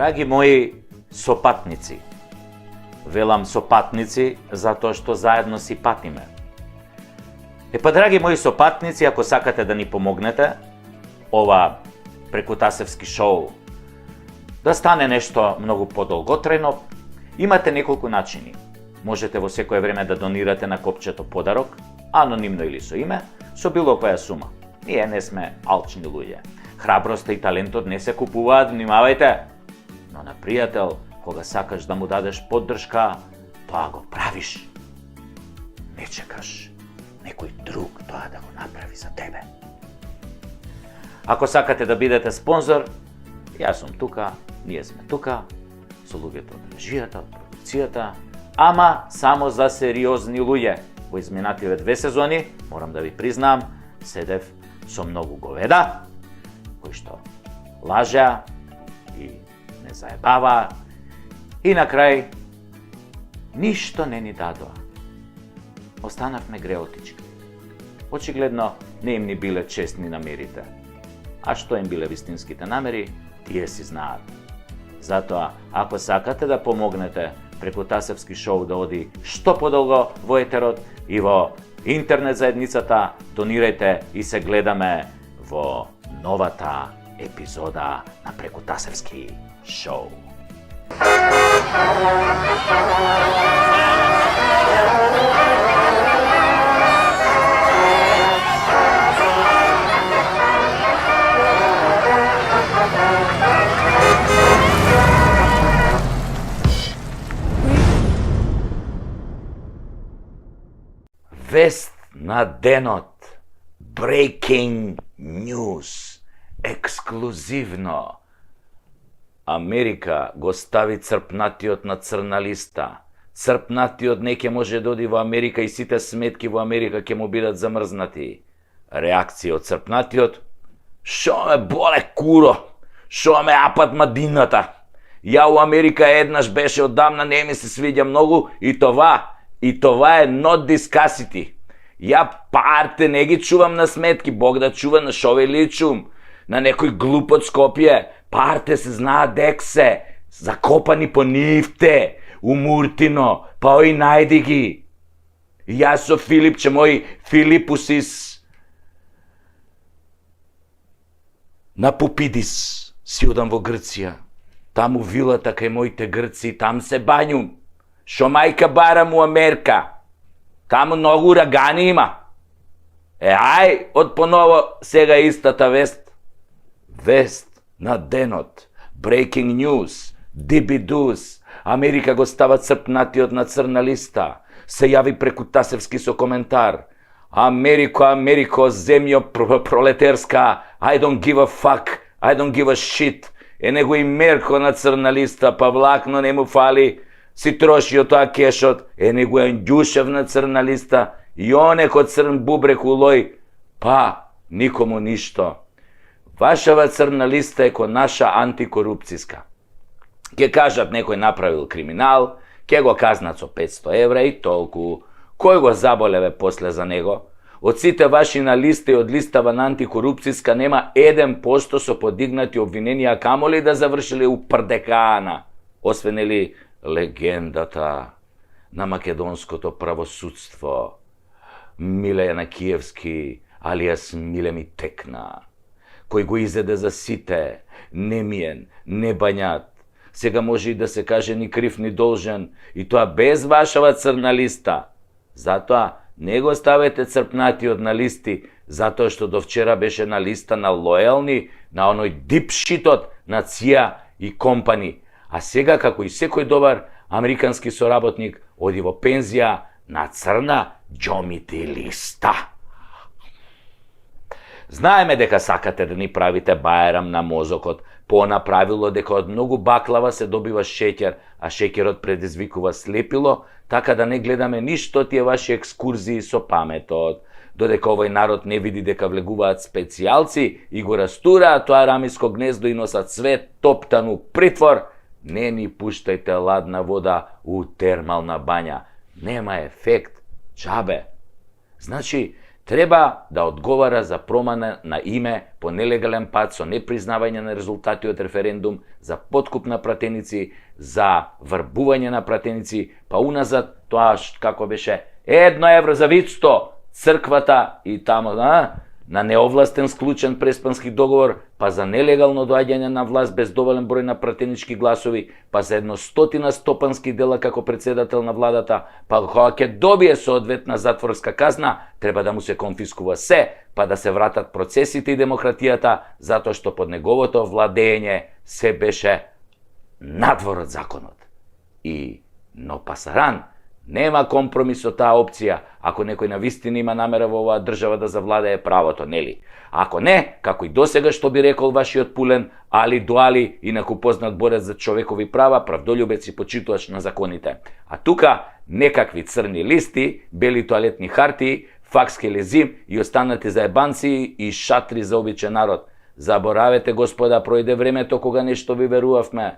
Драги мои сопатници, велам сопатници затоа што заедно си патиме. Драги мои сопатници, ако сакате да ни помогнете, ова прекутасевски шоу да стане нешто многу подолготрajно, имате неколку начини. Можете во секое време да донирате на копчето подарок, анонимно или со име, со било која сума. Ние не сме алчни луѓе. Храброста и талентот не се купуваат, внимавајте. Но на пријател, кога сакаш да му дадеш поддршка, тоа го правиш. Не чекаш некој друг тоа да го направи за тебе. Ако сакате да бидете спонзор, јас сум тука, ние сме тука, со луѓето од режијата, од продукцијата, ама само за сериозни луѓе. Во изминативе 2 сезони, морам да ви признам, седев со многу говеда, кои што лажеа и не заебава, и на крај ништо не ни дадоа. Останавме греотички. Очигледно не им ни биле честни намерите. А што им биле вистинските намери, тие си знаат. Затоа, ако сакате да помогнете Прекутасевски шоу да оди што подолго во етерот и во интернет заедницата, донирајте и се гледаме во новата епизода на Прекутасевски шоу. Вест на денот. Breaking news. Ексклузивно. Америка го стави црпнатиот на црна листа. Црпнатиот не ќе може да оди во Америка и сите сметки во Америка ќе му бидат замрзнати. Реакција од црпнатиот: шо ме боле куро, шо ме апат мадината. Ја у Америка еднаш беше, одамна не ми се свиѓа многу и това е not discussity. Ја парте не ги чувам на сметки, Бог да чува на шо ви личум. На некој глуп од Скопје, парте се знаат дек се, закопани по нивте, у Муртино, па ој најди ги. Јас со Филипче, мој Филипусис, на Пупидис си одам во Грција. Таму вилата кај моите грци, там се бањум. Шо мајка барам у Америка. Таму многу урагани има. Ај, од поново сега истата вест. Вест на денот. Breaking news. Дибидус. Америка го става црпнатиот на црна листа. Се јави Прекутасевски со коментар. Америко, земјо пролетерска. I don't give a fuck. I don't give a shit. Него и Мерко на црна листа, па влакно не му фали. Си трошио тоа кешот, него е Андјушев на црна листа, и онеко црн бубрек улој, па никому ништо. Вашава црна листа е ко наша антикорупцијска. Ке кажат некој направил криминал, ке го казнат со 500 евра и толку. Кој го заболеве после за него? Од сите ваши на листа и од листава на антикорупцијска нема 1% со подигнати обвиненија, камоли да завршили у прдекана, освен или легендата на македонското правосудство, Милена Киевски, алијас Миле ми текна, кој го изеде за сите, немиен, небањат. Сега може и да се каже ни крив ни должен, и тоа без вашава црна листа. Затоа не го ставете црпнатиот на листи, затоа што до вчера беше на листа на лојални, на оној дипшитот на ЦИА и компани. А сега, како и секој добар американски соработник, оди во пензија на црна џомити листа. Знаеме дека сакате да ни правите баерам на мозокот, по направило дека од многу баклава се добива шеќер, а шеќерот предизвикува слепило, така да не гледаме ништо тие ваши екскурзии со паметот. Додека овој народ не види дека влегуваат специјалци и го растураат тоа рамиско гнездо и носат свет топтан у притвор, не ни пуштајте ладна вода у термална бања. Нема ефект, џабе. Значи, треба да одговара за промена на име по нелегален пат со непризнавање на резултати од референдум, за подкуп на пратеници, за врбување на пратеници, па уназад тоа како беше 1 евро за Вицто, црквата и тамо на неовластен склучен преспански договор, па за нелегално доаѓање на власт без доволен број на пратенички гласови, па за 100 стопански дела како председател на владата, па кога ќе добие соодветна затворска казна, треба да му се конфискува се, па да се вратат процесите и демократијата, затоа што под неговото владење се беше надвор од законот. Но пасаран, нема компромис со таа опција, ако некој навистина има намера во оваа држава да завладее правото, нели? Ако не, како и досега што би рекол вашиот Пулен, Али Дуали, инаку познат борец за човекови права, правдолюбец и почитувач на законите. А тука некакви црни листи, бели тоалетни хартии, факски лезим и останати заебанци и шатри за обичен народ. Заборавете, господа, пројде времето кога нешто ви верувавме.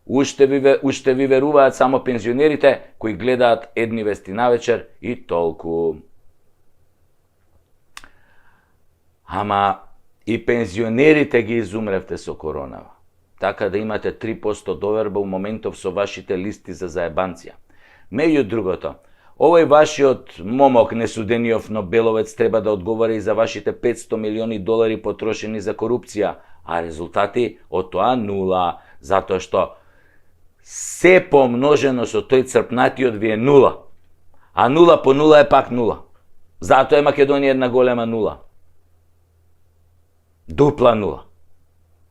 Уште ви веруваат само пензионерите кои гледаат едни вести навечер и толку. Ама и пензионерите ги изумревте со коронава. Така да имате 3% доверба у моментов со вашите листи за заебанција. Меѓу другото, овој вашиот момок несудениов Нобеловец треба да одговори и за вашите $500 милиони потрошени за корупција, а резултати од тоа нула, затоа што се помножено со тој црпнатиот ви е нула. А нула по нула е пак нула. Затоа е Македонија една голема нула. Дупла нула.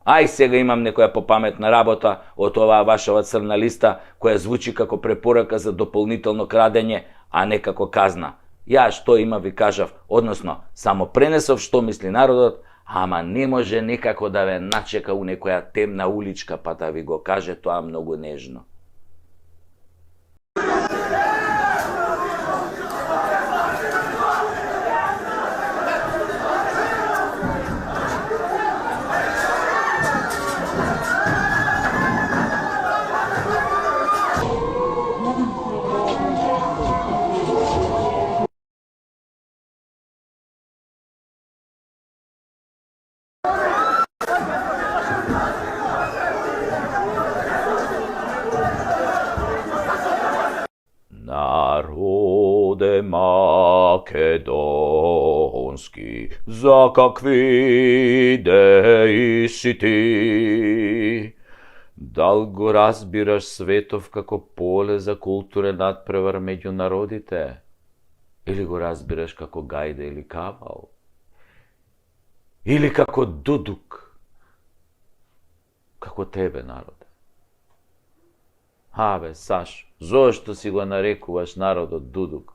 Ај сега имам некоја попаметна работа од оваа вашава црна листа, која звучи како препорака за дополнително крадење, а не како казна. Ја што има ви кажав, односно, само пренесов што мисли народот, ама не може некако да ве начека у некоја темна уличка, па да ви го каже тоа многу нежно. Народе македонски, за какви идеи си ти? Дал го разбираш светов како поле за културен надпревар меѓу народите? Или го разбираш како гајда или кавал? Или како дудук? Како тебе, народе? Абе, Сашо, зошто си го нарекуваш народот дудук?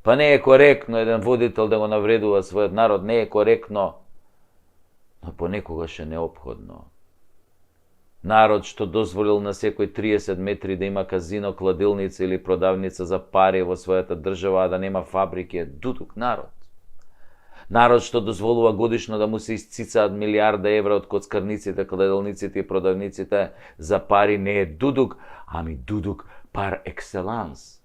Па не е коректно еден водител да го навредува својот народ, не е коректно, но понекогаш е неопходно. Народ што дозволил на секој 30 метри да има казино, кладилница или продавница за пари во својата држава, а да нема фабрики, е дудук народ. Народ што дозволува годишно да му се исцицаат милиарда евра од коцкарниците, кладилниците и продавниците за пари, не е дудук, ами дудук пар екселанс.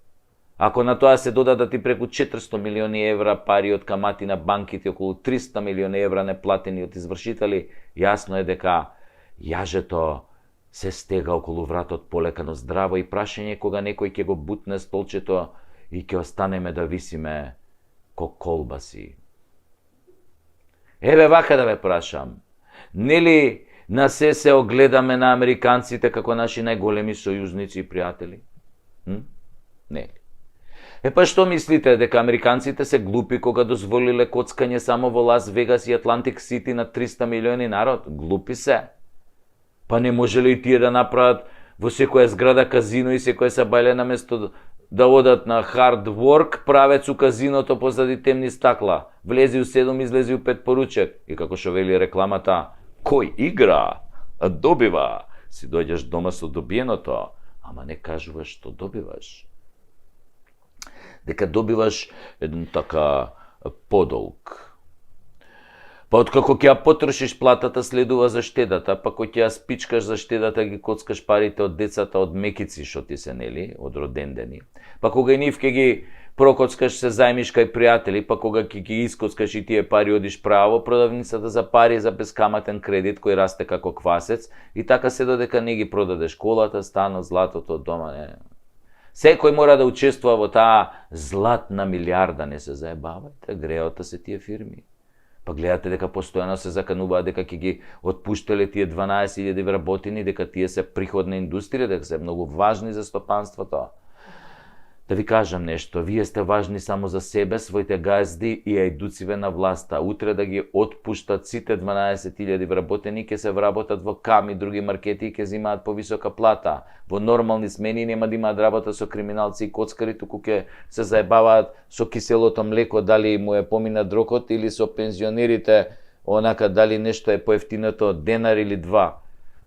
Ако на тоа се додадат и преку 400 милиони евра пари од камати на банките, околу 300 милиони евра неплатени од извршители, јасно е дека јажето се стега околу вратот полекано здраво и прашање кога некој ќе го бутне столчето и ќе останеме да висиме ко колбаси. Еве вака да ве прашам, нели на се огледаме на американците како наши најголеми сојузници и пријатели? Нели? Па што мислите, дека американците се глупи кога дозволиле коцкање само во Лас Вегас и Атлантик Сити на 300 милиони народ? Глупи се. Па не може ли и тие да направат во секоја зграда казино и секоја сабајле наместо да одат на hard work, правец у казиното позади темни стакла. Влези у 7, излези у 5 поручек. И како што вели рекламата, кој игра, добива. Си дојдеш дома со добиеното, ама не кажуваш што добиваш. Дека добиваш еден така подолг. Па откако ќе ја потрошиш платата, следува за штедата, па кој ќе ја спичкаш за штедата, ги коцкаш парите од децата од мекици што ти се, нели, од родендени. Па кога и нив ќе ги прокоцкаш се заемиш кај пријатели, па кога ќе ги искоцкаш и тие пари одиш право, продавницата за пари за бескаматен кредит кој расте како квасец и така се додека не ги продадеш колата, станот, златото од дома, не. Секој мора да учествува во таа златна милиарда, не се заебавајте, греота се тие фирми. Па гледате дека постојано се закануваат дека ќе ги отпуштале тие 12.000 вработени, дека тие се приходна индустрија, дека се многу важни за стопанството. Да ви кажам нешто, вие сте важни само за себе, своите газди и ајдуциве на власта. Утре да ги отпуштат сите 12.000 вработени, ќе се вработат во КАМ и други маркети и ќе зимаат повисока плата. Во нормални смени нема да имаат работа со криминалци и коцкари, туку ќе се заебаваат со киселото млеко, дали му е помина дрокот, или со пензионерите, онака дали нешто е поевтиното денар или два.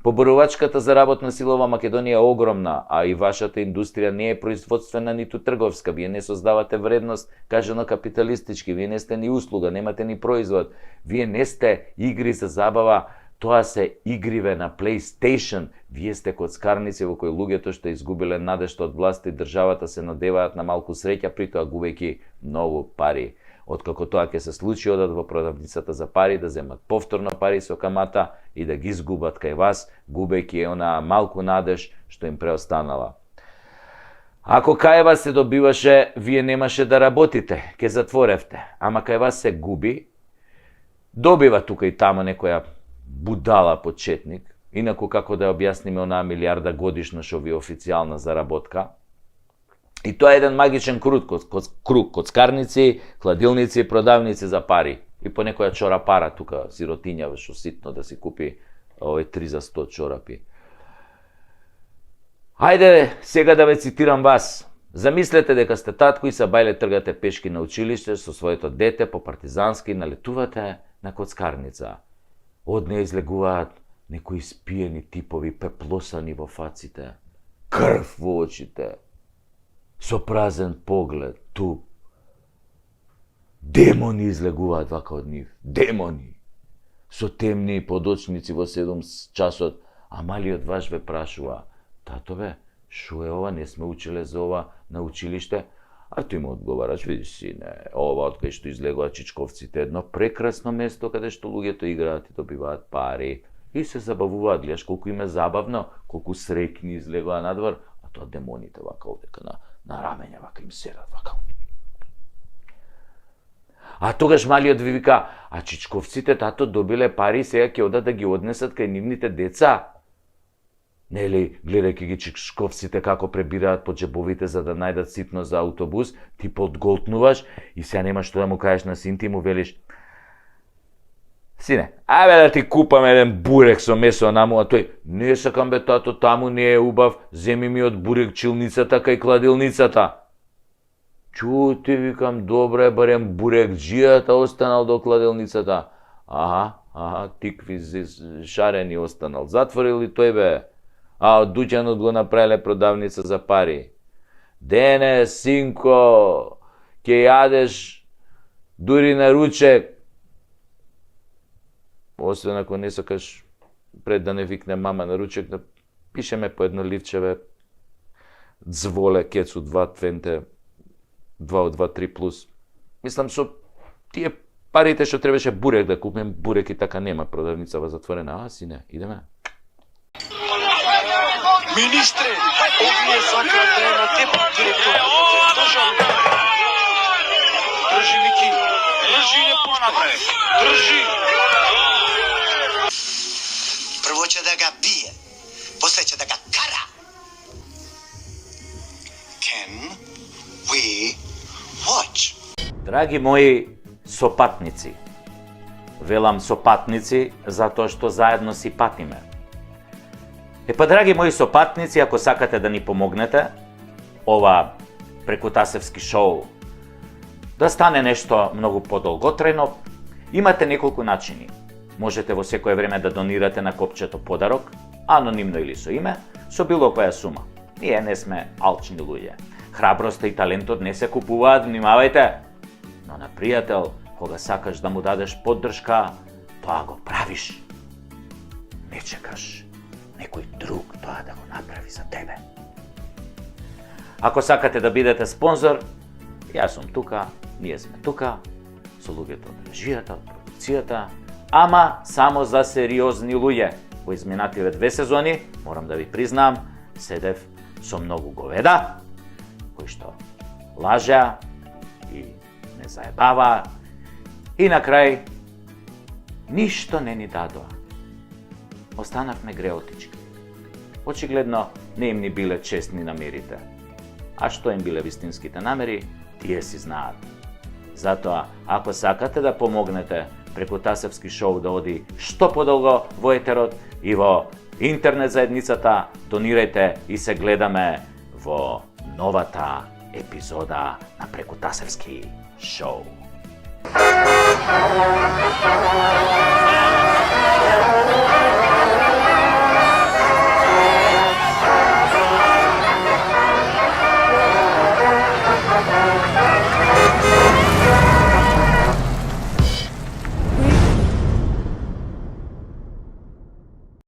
Поборувачката за работна сила во Македонија е огромна, а и вашата индустрија не е производствена ниту трговска. Вие не создавате вредност, кажано капиталистички, вие не сте ни услуга, немате ни производ. Вие не сте игри за забава, тоа се игриве на PlayStation. Вие сте коцкарници во кои луѓето што изгубиле надежта од власта и државата се надеваат на малку среќа, притоа губејќи многу пари. Откако тоа ќе се случи, одат во продавницата за пари да земат повторно пари со камата и да ги изгубат кај вас, губејќи онаа малку надеж што им преостанала. Ако кај вас се добиваше, вие немаше да работите, ќе затворевте, ама кај вас се губи, добива тука и тамо некоја будала почетник, инаку како да ја објасниме онаа милиарда годишно што ви е официјална заработка. И тоа е еден магичен круг, коцкарници, хладилници, продавници за пари. И по некоја чорапара тука, сиротиња, што ситно да си купи 3 за 100 чорапи. Ајде сега да ве цитирам вас. Замислете дека сте татко и са бајле тргате пешки на училиште со своето дете по партизански, налетувате на коцкарница. Од неја излегуваат некои спиени типови, пеплосани во фаците, крв во очите, со празен поглед, туп. Демони излегуваат вака од нив, демони. Со темни подочници во 7 часот, а малиот ваш ве прашува: татове, шо е ова, не сме учеле за ова на училиште? А тој му одговараш: видиш сине, ова од кај што излегуваат чичковците, едно прекрасно место каде што луѓето играат и добиваат пари и се забавуваат. Гледаш колку им е забавно, колку среќни излегуваат надвор, а тоа демоните вака овдека на раменја вака им седат вака. А тогаш малиот ви вика: а чичковците, тато, добиле пари, сега ќе одат да ги однесат кај нивните деца. Нели, гледајќи ги чичковците како пребираат по джебовите за да најдат ситно за автобус, ти подголтнуваш и сега нема што да му кажеш на син ти, му велиш: сине, ајде да ти купам еден бурек со месо наму, а тој: не сакам бе тато, таму не е убав, земи ми од бурекчилницата кај кладилницата. Чу ти, викам, добре, барем бурекџијата останал до кладилницата. Аха, тикви шарени останал. Затворил ли тој бе? А од дуќанот го направиле продавница за пари. Дене, синко, ќе јадеш дури на ручек. Освен ако не сакаш пред да не викне мама на ручек, да пишеме по едно ливчеве дзволе, кецу 2 твенте, 2 од 2, 3 плюс. Мислам, со тие парите што требаше бурек да купим, бурек и така нема, продавница во затворена. А, сине, идеме. Министре, овие сакаат да ја натепат директорот на државата. Држи, Мики, држи, не пушта, држи. Прво ќе да га бие, после ќе да га кара. Can we watch? Драги мои сопатници, велам сопатници затоа што заедно си патиме. Па, драги мои сопатници, ако сакате да ни помогнете, ова прекутасевски шоу да стане нешто многу подолготрајно, имате неколку начини. Можете во секое време да донирате на копчето подарок, анонимно или со име, со било која сума. Ние не сме алчни луѓе. Храброста и талентот не се купуваат, внимавајте. Но на пријател, кога сакаш да му дадеш поддршка, тоа го правиш. Не чекаш некој друг тоа да го направи за тебе. Ако сакате да бидете спонзор, Јас сум тука, ние сме тука, со луѓето од режијата, од продукцијата, ама само за сериозни луѓе. Во изминативе 2 сезони, морам да ви признам, седев со многу говеда, кои што лажеа и не заебава, и на крај ништо не ни дадоа. Останавме греотички. Очигледно не им ни биле честни намерите. А што им биле вистинските намери, тие си знаат. Затоа, ако сакате да помогнете преку Тасевски шоу да оди што подолго во етерот и во интернет заедницата, донирајте и се гледаме во новата епизода на Преку Тасевски шоу.